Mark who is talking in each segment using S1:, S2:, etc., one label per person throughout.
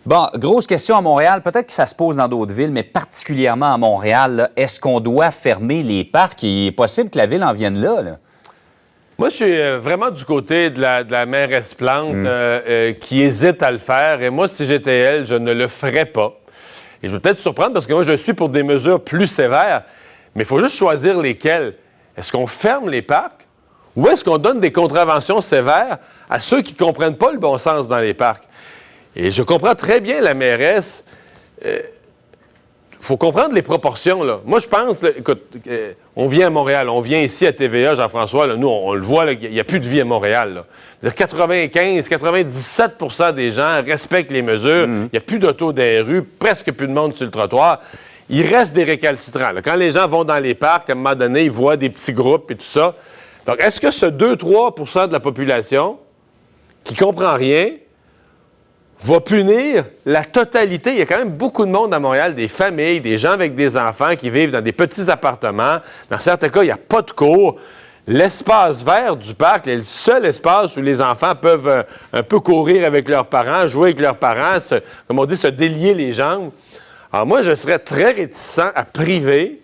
S1: Bon, grosse question à Montréal. Peut-être que ça se pose dans d'autres villes, mais particulièrement à Montréal, là, est-ce qu'on doit fermer les parcs? Il est possible que la ville en vienne là, là.
S2: Moi, je suis vraiment du côté de la mairesse Plante qui hésite à le faire. Et moi, si j'étais elle, je ne le ferais pas. Et je vais peut-être surprendre parce que moi, je suis pour des mesures plus sévères. Mais il faut juste choisir lesquelles. Est-ce qu'on ferme les parcs ou est-ce qu'on donne des contraventions sévères à ceux qui ne comprennent pas le bon sens dans les parcs? Et je comprends très bien la mairesse. Faut comprendre les proportions, là. Moi, je pense, là, écoute, on vient à Montréal, on vient ici à TVA, Jean-François, là, nous, on le voit, il n'y a plus de vie à Montréal. 95-97% des gens respectent les mesures. Il n'y a plus d'auto dans les rues, presque plus de monde sur le trottoir. Il reste des récalcitrants. Là. Quand les gens vont dans les parcs, à un moment donné, ils voient des petits groupes et tout ça. Donc, est-ce que ce 2-3% de la population qui comprend rien va punir la totalité? Il y a quand même beaucoup de monde à Montréal, des familles, des gens avec des enfants qui vivent dans des petits appartements. Dans certains cas, il n'y a pas de cours. L'espace vert du parc est le seul espace où les enfants peuvent un peu courir avec leurs parents, jouer avec leurs parents, comme on dit, se délier les jambes. Alors moi, je serais très réticent à priver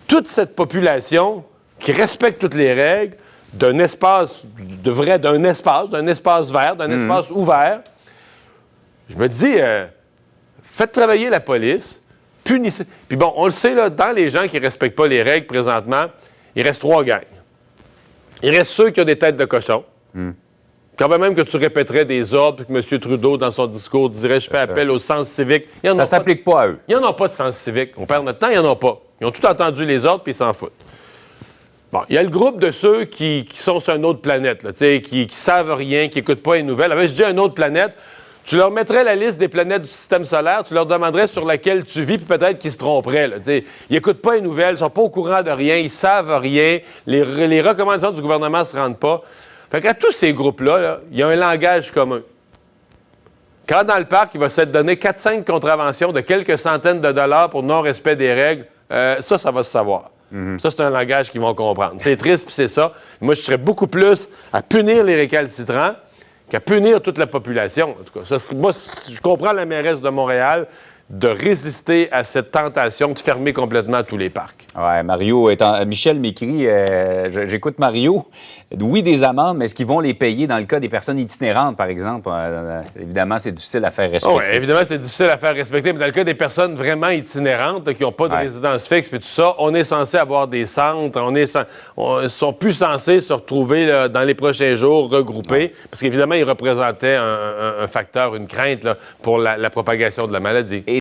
S2: toute cette population qui respecte toutes les règles d'un espace, d'un espace vert, d'un espace ouvert. Je me dis, faites travailler la police, punissez. Puis bon, on le sait, là, dans les gens qui ne respectent pas les règles présentement, il reste 3 gangs. Il reste ceux qui ont des têtes de cochon. Quand même que tu répéterais des ordres, puis que M. Trudeau, dans son discours, dirait « Je fais appel au sens civique ».
S1: Ça ne s'applique pas à eux.
S2: Il n'y en a pas de sens civique. On perd notre temps, il n'y en a pas. Ils ont tout entendu les ordres, puis ils s'en foutent. Bon, il y a le groupe de ceux qui sont sur une autre planète, là, qui savent rien, qui n'écoutent pas les nouvelles. Alors, je dis une autre planète, tu leur mettrais la liste des planètes du système solaire, tu leur demanderais sur laquelle tu vis, puis peut-être qu'ils se tromperaient. Là, ils n'écoutent pas les nouvelles, ils ne sont pas au courant de rien, ils savent rien, les recommandations du gouvernement ne se rendent pas. Fait qu'à tous ces groupes-là, là, il y a un langage commun. Quand dans le parc, il va s'être donné 4-5 contraventions de quelques centaines de dollars pour non-respect des règles, ça va se savoir. Ça, c'est un langage qu'ils vont comprendre. C'est triste, puis c'est ça. Moi, je serais beaucoup plus à punir les récalcitrants qu'à punir toute la population. En tout cas, moi, je comprends la mairesse de Montréal de résister à cette tentation de fermer complètement tous les parcs.
S1: Oui, Mario, Michel m'écrit, j'écoute Mario, oui, des amendes, mais est-ce qu'ils vont les payer dans le cas des personnes itinérantes, par exemple? Évidemment, c'est difficile à faire respecter.
S2: Oui, évidemment, c'est difficile à faire respecter, mais dans le cas des personnes vraiment itinérantes, là, qui n'ont pas de résidence fixe et tout ça, on est censé avoir des centres, ils sont plus censés se retrouver là, dans les prochains jours regroupés, parce qu'évidemment, ils représentaient un facteur, une crainte là, pour la propagation de la maladie.